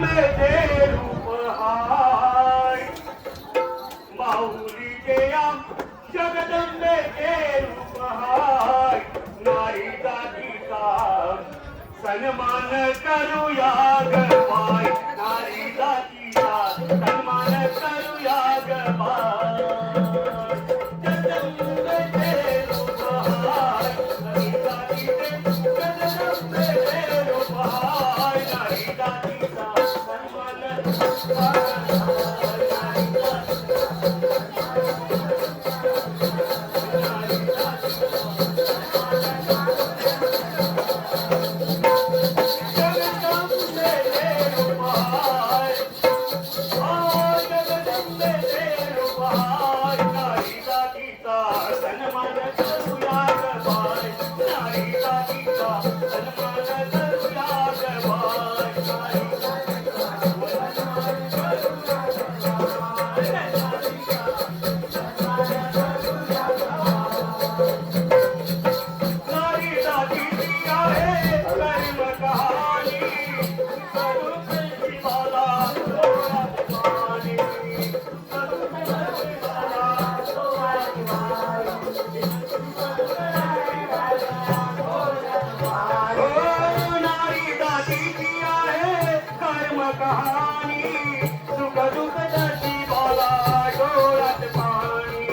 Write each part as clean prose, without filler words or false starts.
जगदंबेचे रूप हाय माऊलीचे या जगदंबेचे रूप हाय नारी जातीचा सन्मान करूया ग बाय नारी जातीचा सन्मान करूया ग बाय जगदंबेचे रूप हाय नारी जातीचे जगदंबेचे रूप हाय नारी जातीचा सन्मान कहानी सुख दुख दर्शी बोला डोळ्यात पाणी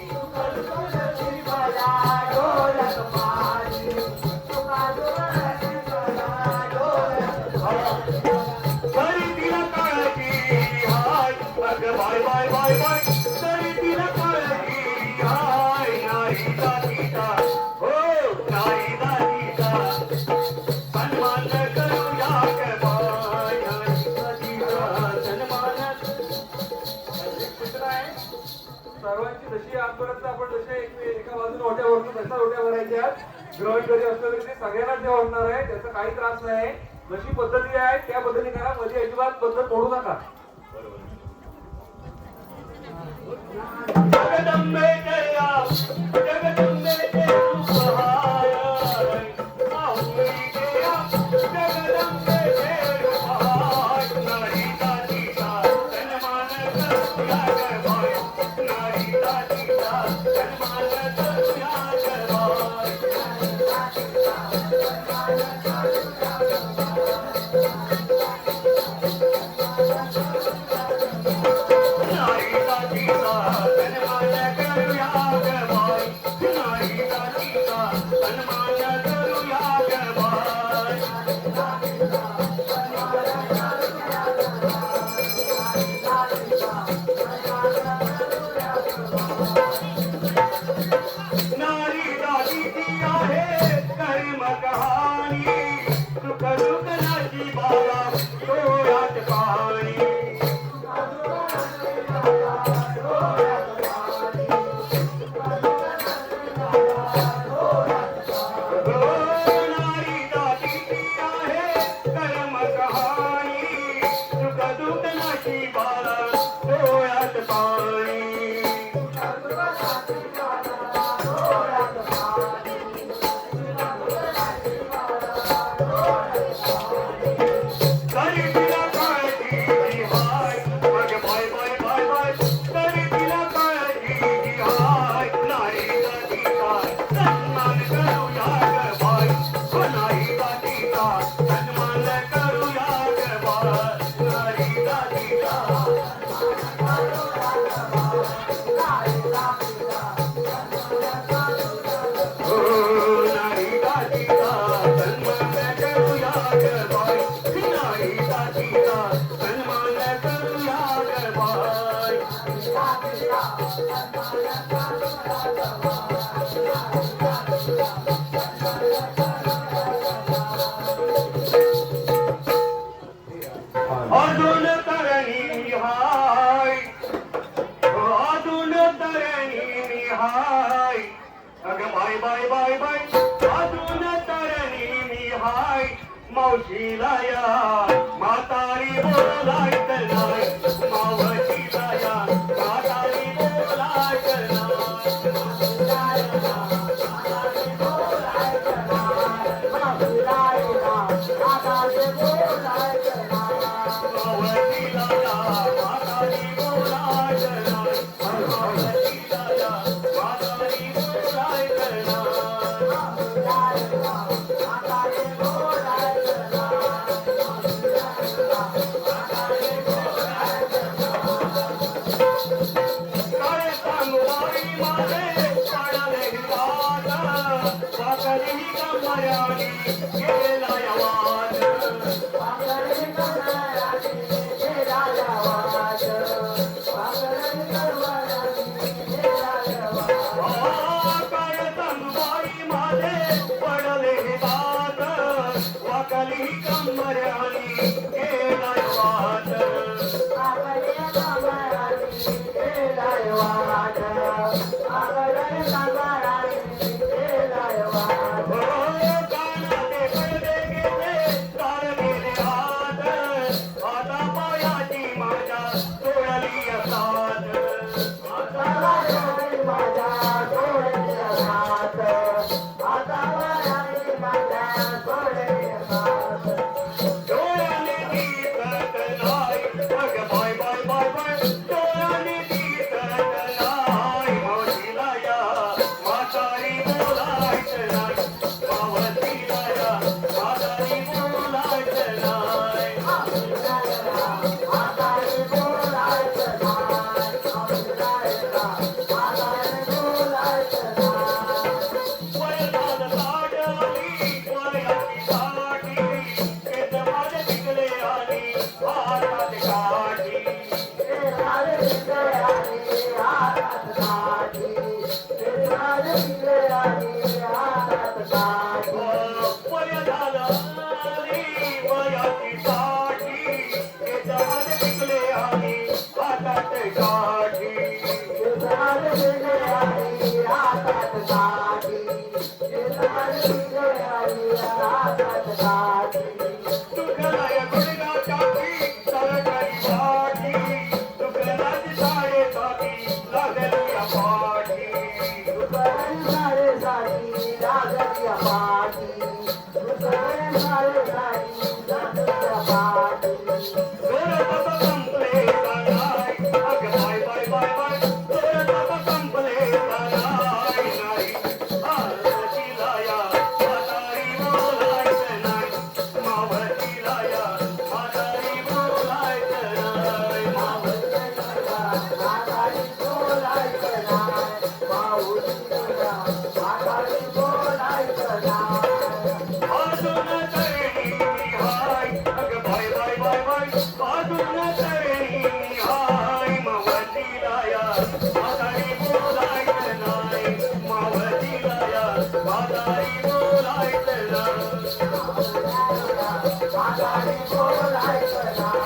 सुख दुख दर्शी बोला डोळ्यात पाणी सुख दुख दर्शी बोला डोळ्यात पाणी तरी तिला काळजी हाय अग बाय बाय बाय बाय तरी तिला काळजी हाय नाही जातीचा हो नाही जातीचा सन्मान करूया ग बाय सर्वांची जशी आजपर्यंत आपण जसे एका बाजूने ओट्या भरतो तशा ओट्या भरायच्या ग्रहण जरी असलं तरी ते सगळ्यांनाच जे होणार आहे त्याचा काही त्रास नाही जशी पद्धती आहे त्या पद्धतीने करा मध्ये अजिबात पद्धत तोडू नका जगदंबे जया जगदंबे रूप हाय माऊली जया जगदंबे रूप हाय नारी जातीचा सन्मान करूया ग बाय नारी जातीचा सन्मान करूया ग बाय नारी जातीचा सन्मान करूया ग बाय नारी जातीचा सन्मान करूया ग बाय नारी जातीची आहे कर्म कहाणी सुख दुख नशिबाला डोळ्यात पाणी नारी जातीची आहे कर्म कहाणी सुख दुख नशिबाला डोळ्यात पाणी तरी तिला काळजी हाय मग बाय बाय बाय बाय तरी तिला काळजी हाय नारी जातीचा सन्मान करूया ग बाय नारी जातीचा सन्मान करूया ग बाय नारी जातीचा हो नारी जातीचा सन्मान करूया ग बाय नारी जातीचा सन्मान करूया ग बाय अजून तरणी हाय अजून तरणी हाय अग बाय बाय बाय बाय अजून तरणी मी हाय मावशीला या म्हातारी बोलायचं नाही मावशीला या म्हातारी बोलायचं नाही म्हातारी बोलायचं नाही. मावशीला या म्हातारी बोलायचं नाही. काय सांगू बाई माझे पडले हिवात, वाकली कमऱ्यानी गेला या वाट. काय सांगू बाई माझे पडले हिवात, वाकली कमऱ्यानी गेला या वाट. कानाचे पडदे गेले तार गेले हात, आता पायाची माझ्या सोडली साथ. डोळ्याने दिसत नाही मग बाय बाय बाय बाय. डोळ्याने दिसत नाही मावशीला या म्हातारी बोलायचं नाही. मावशीला या म्हातारी बोलायचं नाही. वयात साडली वयाची साडी, केस माझे पिकले आली हातात काठी. वयात आली वयाची साडी, केस माझे पिकले आली हातात काठी. दुखलाय गुडघा टाकी सरकारी वाटी, दुखलाची साडेसाती लागली या पाठी. जोरात संपले नाही अग बाय बाय बाय बाय. जोरात संपले नाही. मावशीला या म्हातारी बोलायचं नाही. मावशीला या म्हातारी बोलायचं नाही. अजून तरी हाय अग बाय बाय बाय बाय. अजून तरी हाय मावशीला या म्हातारी बोलायचं नाही. मावशीला या म्हातारी बोलायचं नाही.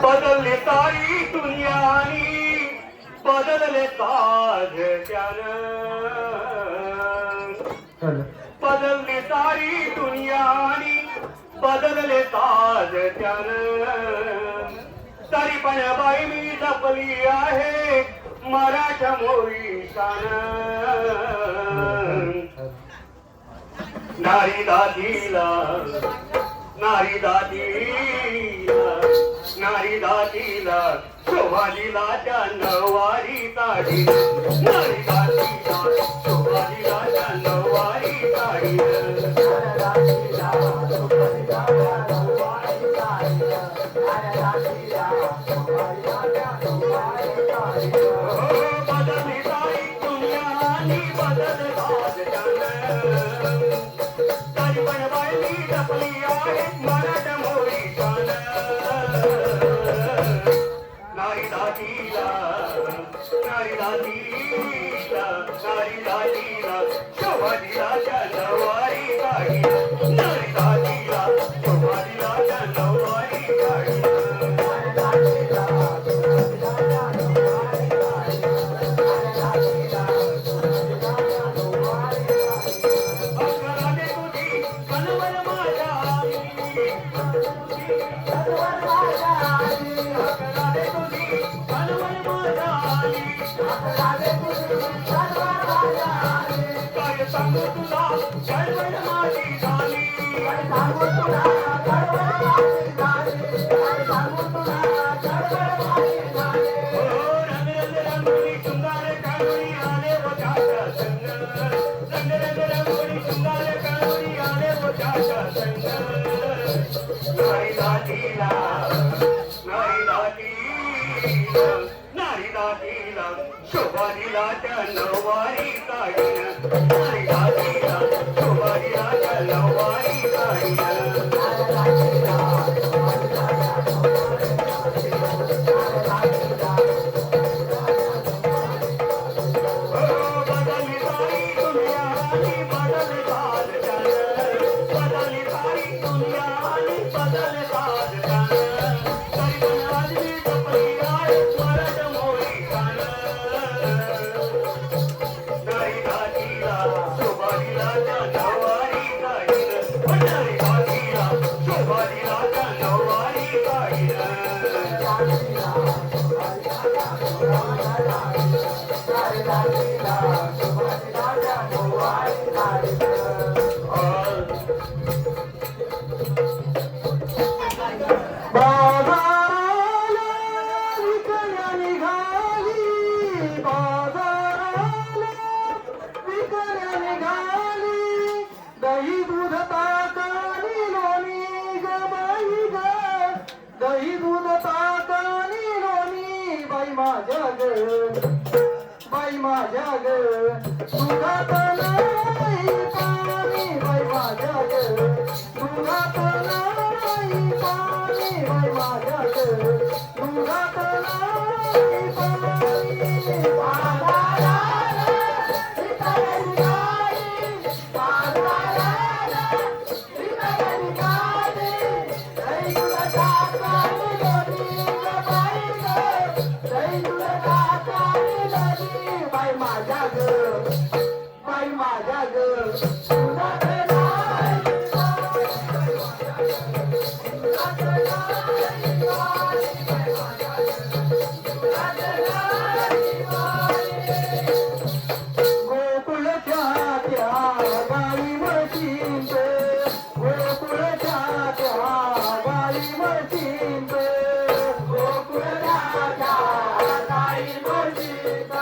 बदलले सारी दुनियानी बदलले ताज त्यानं. बदलली सारी दुनियानी बदलले ताज त्यानं. तरी पण बाई मी जपली आहे मराठा मोरीशान. नारी दादीला नारी दादीला नारी दादीला शोभालीला त्या नऊवारी साडी. नारी दादीला शोभालीला त्या नऊवारी साडी. बदलली सारी दुनिया आणि बदललाच त्यानं. तरी पण बाई मी जपली आहे मराठा मोरीशान. नारी दादीला नारी दादीला नारी दादीला शोभालीला त्या नऊवारी साडी. नारी दादीला शोभालीला त्या नऊवारी साडी. अकराने तुझी कनवर माझ्या आई. अकराने तुझी कनवर माझ्या आई. काय सांगू तुला गडबड माझी झाली सांगू तुला गडबड माझी झाली सांगू तुला गडबड माझी झाली हो रंग रंग रंगोळी शृंगार काळोळी आले व त्याचा संग रंग रंग रंगोळी शृंगार काळोळी आले व त्याचा संग नाही दाटीला नाही दाटीला नाही दाटीला शोभा दिला त्या नऊवारी काढीन नाही दाटीला शोभा दिला त्या नऊवारी काढीन बदलली सारी दुनिया आणि बदल साज जान बदलली सारी दुनिया आणि बदल साज जान तरी पण आजही टपली आहे मरद मोरी कान नाही दाटीला शोभा दिला त्या नऊवारी काढीन नाही दाटीला शोभा दिला त्या नऊवारी काढीन बाजाराला विकण्या निघाली बाजाराला विकण्या निघाली दही दूध ताकानी लोणी ग बाई ग दही दूध ताकानी लोणी बाई माझ्या ग बाई माझ्या ग दुधात नाही पाणी बाई माझ्या ग दुधात नाही पाणी बाई माझ्या ग दुधात नाही पाणी बाजाराला विकायला निघाली बाजाराला विकायला निघाली दही दूध ताकानी लोणी ग बाई ग दही दूध ताकानी लोणी बाई माझ्या ग बाई माझ्या ग दुधात नाही दुधात नाही पाणी बाई माझ्या ग दुधात नाही पाणी गोकुळच्या त्या गाई म्हशींच गोकुळच्या त्या गाई म्हशींच गोकुळच्या त्या गाई म्हशींच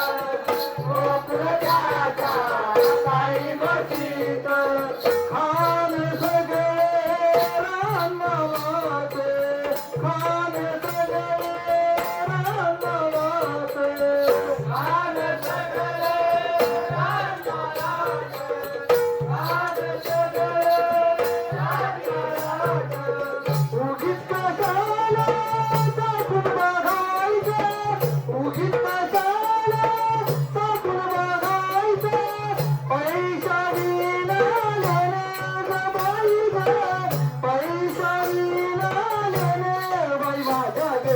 गोकुळच्या त्या गाई म्हशींच खान सगळे रानावाचे खान सगळे रानावाचे खान सगळे रानावाचे खान सगळे रानावाचे उगीच कशाला टाकून बघायचं उगीच कशाला टाकून बघायचं पैसा विना लेणे ग बाई ग पैसा विना लेणे बाई माझ्या ग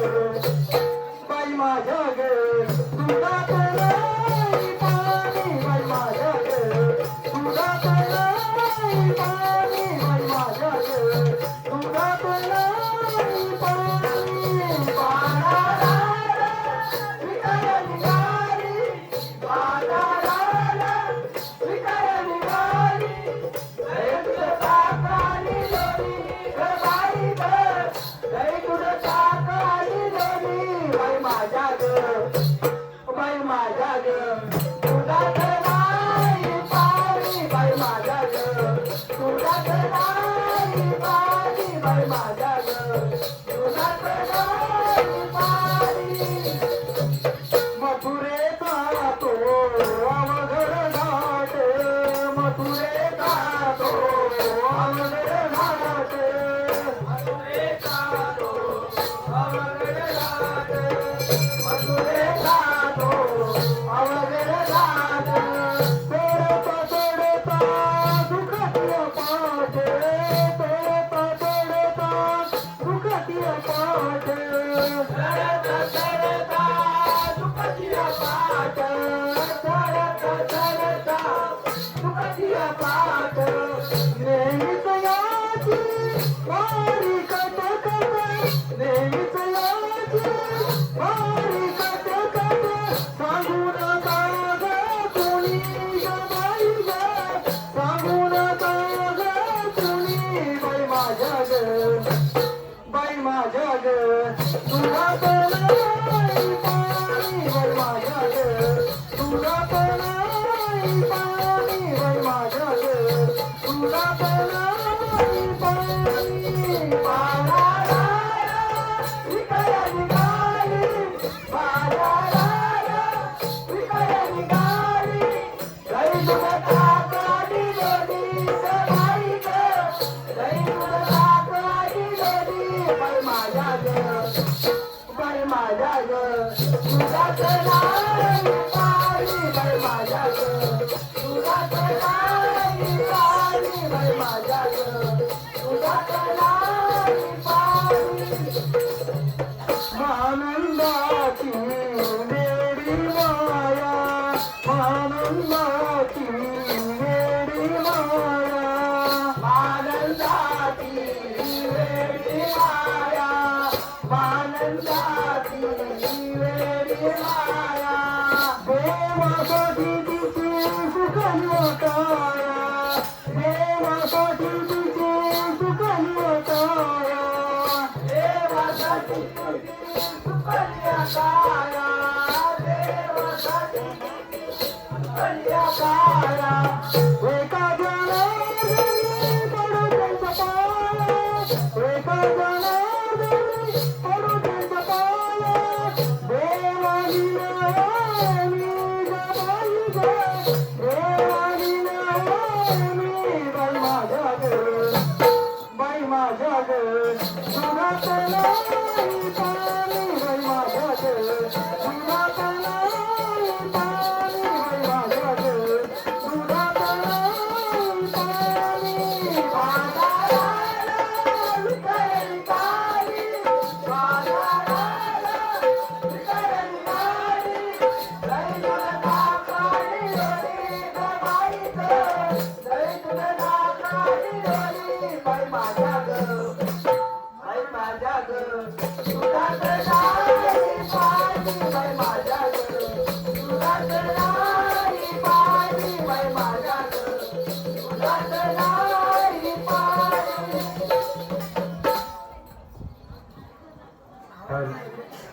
बाई माझ्या ग दुधात नाही पाणी बाई माझ्या ग दुधात नाही पाणी बाई माझ्या ग दुधात नाही पाणी बाजाराला विकायला निघाली बाजाराला विकायला निघाली दही दूध ताकानी लोणी ग बाई ग दही दूध ताकानी लोणी बाई माझ्या ग बाई माझ्या ग दुधात नाही पाणी बाई माझ्या ग दुधात नाही पाणी बाई माझ्या ग दुधात नाही पाणी मथुरेचा तो अवघड घाट मथुरेचा तो अवघड घाट मथुरेचा तो अवघड घाट मथुरेचा तो अवघड घाट तोडता तोडता दुखतीय पाठ तोडता तोडता दुखतीय पाठ तडता तडता दुखतीय पाठ तडता तडता दुखतीय पाठ नेहमीच याची वारी कट कट नेहमीच याची वारी कट कट सांगू नका ग कोणी ग बाई ग दुधात नाही पाणी बाई माझ्या ग दुधात नाही पाणी बाई माझ्या ग दुधात नाही पाणी बाळाला विकाया निघाली बाळाला विकाया निघाली गाई दुधात काढी दोन्ही बाई ग गाई दुधात काढी दोन्ही बाई माझ्या ग बाई माझ्या ग दुधात नाही पाणी बाई माझ्या ग दुधात नाही पाणी बाई माझ्या ग दुधात नाही पाणी आनंदाची वेडी माया आनंदाची वेडी माया आनंदाची वेडी माया आनंदाची वेडी माया देवासाठी तिची सुखन वाटाया देवासाठी तिची सुखन वाटाया देवासाठी तिची सुखन वाटाया देवासाठी तिची सुखन वाटाया एका जनार्दनी पडू त्यांच्या पाया एका जनार्दनी पडू त्यांच्या पाया देवानी नयनी जबाई ग देवानी नयनी बाई माझ्या ग बाई माझ्या ग दुधात नाही पाणी बाई माझ्या ग दुधात नाही पाणी बाई माझ्या ग दुधात नाही पाणी बाजाराला विकाया निघाली बाजाराला विकाया निघाली गाई दुधात काढी दोन्ही ग बाई ग गाई दुधात काढी दोन्ही बाई माझ्या ग